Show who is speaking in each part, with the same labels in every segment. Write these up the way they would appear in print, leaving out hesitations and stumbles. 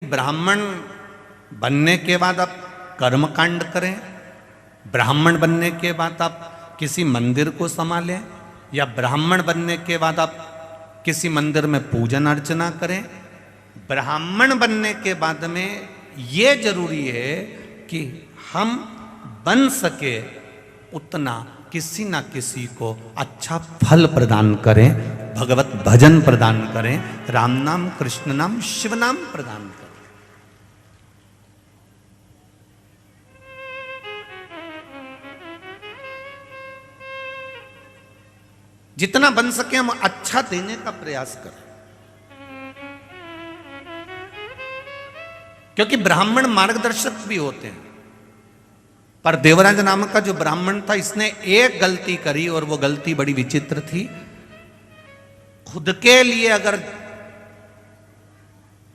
Speaker 1: ब्राह्मण बनने के बाद आप कर्म कांड करें, ब्राह्मण बनने के बाद आप किसी मंदिर को संभालें, या ब्राह्मण बनने के बाद आप किसी मंदिर में पूजन अर्चना करें। ब्राह्मण बनने के बाद में ये जरूरी है कि हम बन सके उतना किसी ना किसी को अच्छा फल प्रदान करें, भगवत भजन प्रदान करें, राम नाम, कृष्ण नाम, शिव नाम प्रदान करें। जितना बन सके हम अच्छा देने का प्रयास करें, क्योंकि ब्राह्मण मार्गदर्शक भी होते हैं। पर देवराज नामक का जो ब्राह्मण था, इसने एक गलती करी और वो गलती बड़ी विचित्र थी। खुद के लिए अगर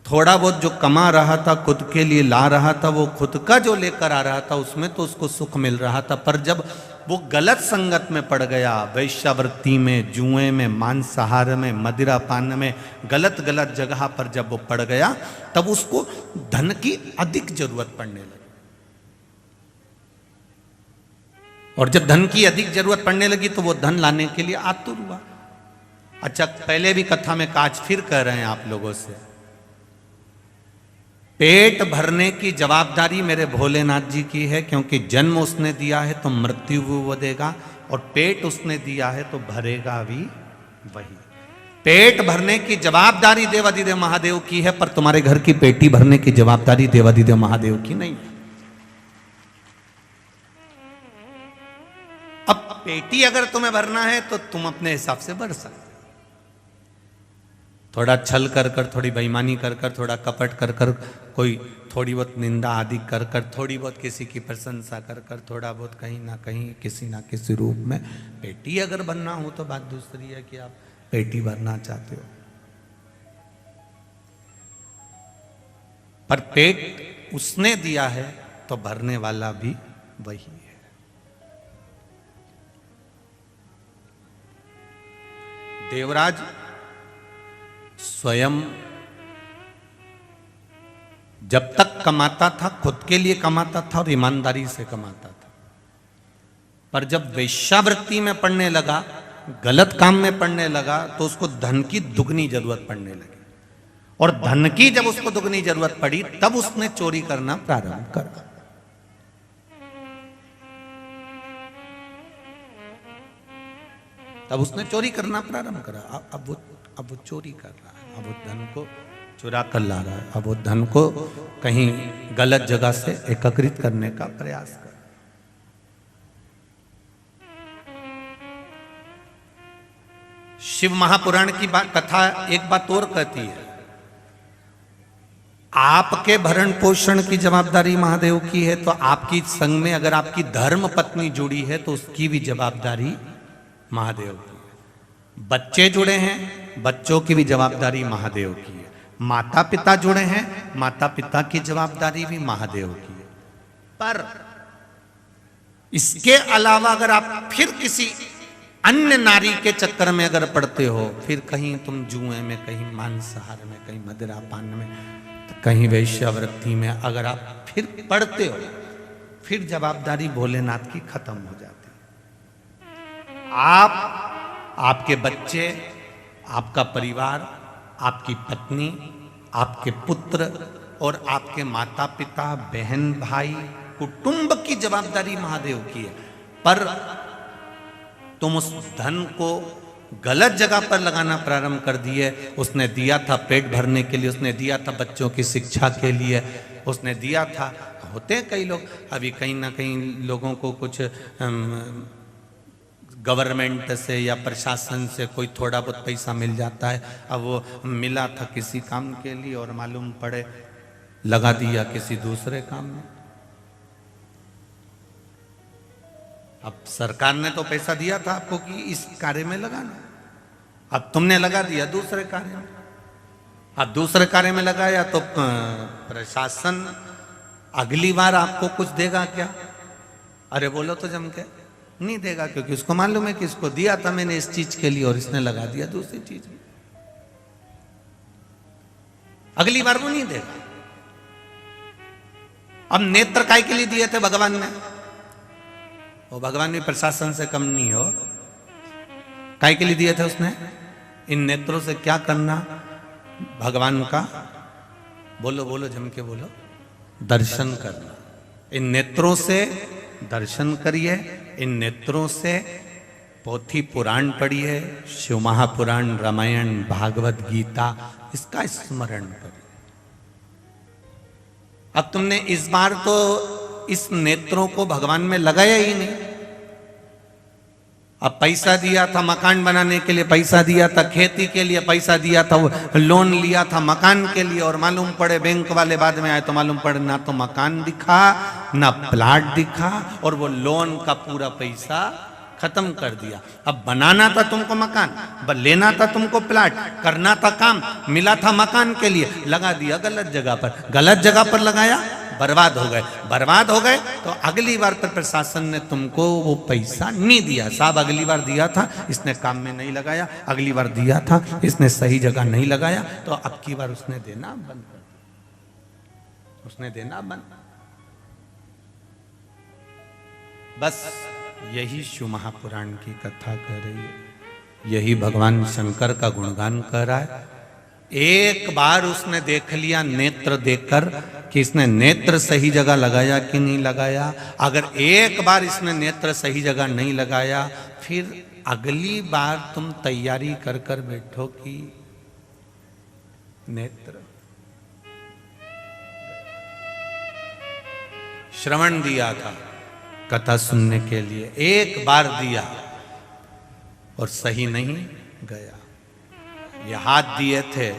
Speaker 1: थोड़ा बहुत जो कमा रहा था, खुद के लिए ला रहा था, वो खुद का जो लेकर आ रहा था उसमें तो उसको सुख मिल रहा था। पर जब वो गलत संगत में पड़ गया, वैश्यावृत्ति में, जुए में, मांसाहार में, मदिरा पान में, गलत गलत जगह पर जब वो पड़ गया, तब उसको धन की अधिक जरूरत पड़ने लगी। और जब धन की अधिक जरूरत पड़ने लगी तो वो धन लाने के लिए आतुर हुआ। अच्छा, पहले भी कथा में आज फिर कह रहे हैं आप लोगों से, पेट भरने की जवाबदारी मेरे भोलेनाथ जी की है, क्योंकि जन्म उसने दिया है तो मृत्यु भी वो देगा, और पेट उसने दिया है तो भरेगा भी वही। पेट भरने की जवाबदारी देवाधिदेव महादेव की है, पर तुम्हारे घर की पेटी भरने की जवाबदारी देवाधिदेव महादेव की नहीं। अब पेटी अगर तुम्हें भरना है तो तुम अपने हिसाब से भर सकते, थोड़ा छल कर कर, थोड़ी बेईमानी कर कर, थोड़ा कपट कर कर, कोई थोड़ी बहुत निंदा आदि कर कर, थोड़ी बहुत किसी की प्रशंसा कर कर, थोड़ा बहुत कहीं ना कहीं किसी ना किसी रूप में पेटी अगर बनना हो तो बात दूसरी है कि आप पेटी भरना चाहते हो। पर पेट उसने दिया है तो भरने वाला भी वही है। देवराज स्वयं जब तक कमाता था खुद के लिए कमाता था और ईमानदारी से कमाता था, पर जब वेश्यावृत्ति में पड़ने लगा, गलत काम में पड़ने लगा, तो उसको धन की दुगनी जरूरत पड़ने लगी। और धन की जब उसको दुगनी जरूरत पड़ी तब उसने चोरी करना प्रारंभ करा। तब उसने चोरी करना प्रारंभ करा। अब वो चोरी कर रहा है, अब वो धन को चुरा कर ला रहा है, अब वो धन को कहीं गलत जगह से एकत्रित करने का प्रयास कर। शिव महापुराण की बात कथा एक बात और कहती है, आपके भरण पोषण की जवाबदारी महादेव की है, तो आपकी संग में अगर आपकी धर्म पत्नी जुड़ी है तो उसकी भी जवाबदारी महादेव की है। बच्चे जुड़े हैं, बच्चों की भी जवाबदारी महादेव की है। माता पिता जुड़े हैं, माता पिता की जवाबदारी भी महादेव की है। पर इसके अलावा अगर आप फिर किसी अन्य नारी के चक्कर में अगर पड़ते हो, फिर कहीं तुम जुए में, कहीं मांसाहार में, कहीं मदिरा पान में, तो कहीं वैश्यावृत्ति में अगर आप फिर पड़ते हो, फिर जवाबदारी भोलेनाथ की खत्म हो जाती। आप, आपके बच्चे, आपका परिवार, आपकी पत्नी, आपके पुत्र और आपके माता पिता, बहन भाई, कुटुंब की जवाबदारी महादेव की है। पर तुम उस धन को गलत जगह पर लगाना प्रारंभ कर दिए। उसने दिया था पेट भरने के लिए, उसने दिया था बच्चों की शिक्षा के लिए, उसने दिया था। होते हैं कई लोग, अभी कहीं ना कहीं लोगों को कुछ गवर्नमेंट से या प्रशासन से कोई थोड़ा बहुत पैसा मिल जाता है। अब वो मिला था किसी काम के लिए और मालूम पड़े लगा दिया किसी दूसरे काम में। अब सरकार ने तो पैसा दिया था आपको कि इस कार्य में लगाना, अब तुमने लगा दिया दूसरे कार्य में। अब दूसरे कार्य में लगाया तो प्रशासन अगली बार आपको कुछ देगा क्या? अरे बोलो तो जम के नहीं देगा, क्योंकि उसको मालूम है कि इसको दिया था मैंने इस चीज के लिए और इसने लगा दिया दूसरी चीज में। अगली बार वो नहीं देगा। अब नेत्र काय के लिए दिए थे भगवान ने? वो भगवान भी प्रशासन से कम नहीं हो। काय के लिए दिए थे उसने? इन नेत्रों से क्या करना भगवान का? बोलो बोलो, जम के बोलो। दर्शन करना। इन नेत्रों से दर्शन करिए, इन नेत्रों से पोथी पुराण पढ़िए, शिव महापुराण, रामायण, भागवत गीता, इसका स्मरण करिए। अब तुमने इस बार तो इस नेत्रों को भगवान में लगाया ही नहीं। अब पैसा दिया था मकान बनाने के लिए, पैसा दिया था खेती के लिए, पैसा दिया था, लोन लिया था मकान के लिए, और मालूम पड़े बैंक वाले बाद में आए तो मालूम पड़े ना तो मकान दिखा ना प्लाट दिखा, और वो लोन का पूरा पैसा खत्म कर दिया। अब बनाना था तुमको मकान, लेना था तुमको प्लाट, करना था काम, मिला था मकान के लिए, लगा दिया गलत जगह पर। गलत जगह पर लगाया, बर्बाद हो गए। बर्बाद हो गए तो अगली बार पर प्रशासन ने तुमको वो पैसा नहीं दिया। साहब अगली बार दिया था, इसने काम में नहीं लगाया, अगली बार दिया था, इसने सही जगह नहीं लगाया, तो अब की बार उसने देना बंद कर दिया। उसने देना बंद। बस यही शिव महापुराण की कथा कर रही है, यही भगवान शंकर का गुणगान कर रहा है। एक बार उसने देख लिया नेत्र देखकर कि इसने नेत्र सही जगह लगाया कि नहीं लगाया। अगर एक बार इसने नेत्र सही जगह नहीं लगाया, फिर अगली बार तुम तैयारी कर कर बैठो कि नेत्र। श्रवण दिया था कथा सुनने के लिए, एक बार दिया और सही नहीं गया। ये हाथ दिए थे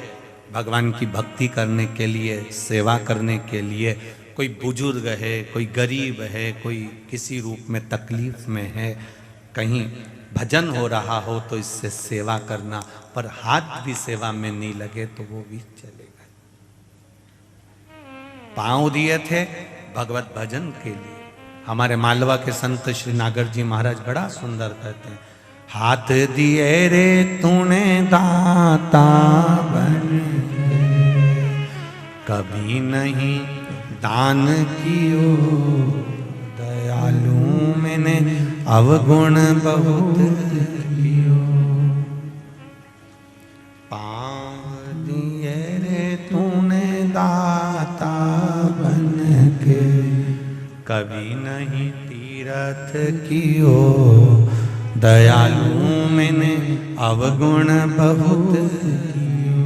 Speaker 1: भगवान की भक्ति करने के लिए, सेवा करने के लिए। कोई बुजुर्ग है, कोई गरीब है, कोई किसी रूप में तकलीफ में है, कहीं भजन हो रहा हो तो इससे सेवा करना, पर हाथ भी सेवा में नहीं लगे तो वो भी चले गए। पांव दिए थे भगवत भजन के लिए। हमारे मालवा के संत श्री नागर जी महाराज बड़ा सुंदर कहते हैं, हाथ दिए रे तूने दाता बन के, कभी नहीं दान कियो, दयालु मैंने अवगुण बहुत कियो। पाँव दिए रे तूने दाता बन के, कभी नहीं तीरथ कियो, दयालु मैंने अवगुण बहुत कियो।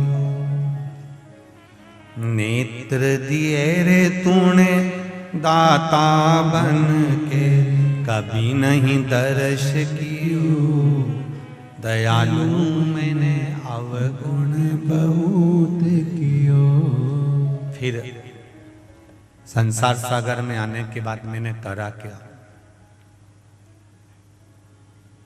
Speaker 1: नेत्र दिए रे तूने दाता बन के, कभी नहीं दर्श कियो, दयालु मैंने अवगुण बहुत कियो। फिर संसार सागर में आने के बाद मैंने करा क्या?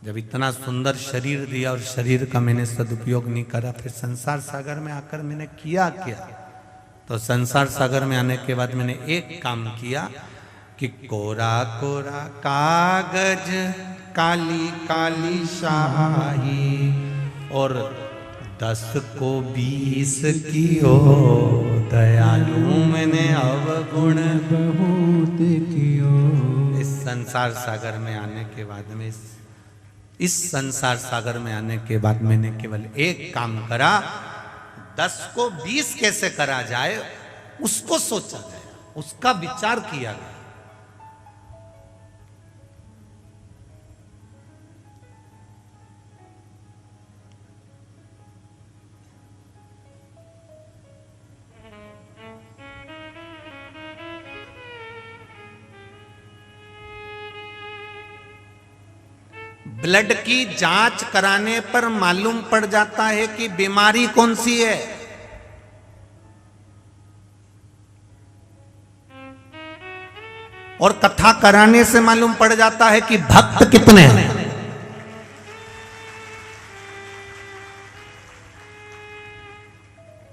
Speaker 1: जब इतना सुंदर शरीर दिया और शरीर का मैंने सदुपयोग नहीं करा, फिर संसार सागर में आकर मैंने किया क्या? तो संसार सागर में आने के बाद मैंने एक काम किया कि कोरा कोरा कागज काली काली शाही, और 10 को 20 कियो, दयालु मैंने अवगुण बहुत कियो। इस संसार सागर में आने के बाद में इस संसार सागर में आने के बाद मैंने केवल एक काम करा, 10 को 20 कैसे करा जाए उसको सोचा गया, उसका विचार किया गया। ब्लड की जांच कराने पर मालूम पड़ जाता है कि बीमारी कौन सी है। और कथा कराने से मालूम पड़ जाता है कि भक्त कितने हैं।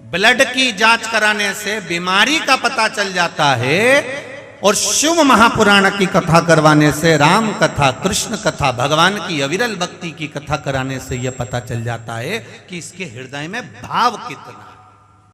Speaker 1: ब्लड की जांच कराने से बीमारी का पता चल जाता है, और शिव महापुराण की कथा करवाने से, राम कथा, कृष्ण कथा, भगवान की अविरल भक्ति की कथा कराने से यह पता चल जाता है कि इसके हृदय में भाव कितना है।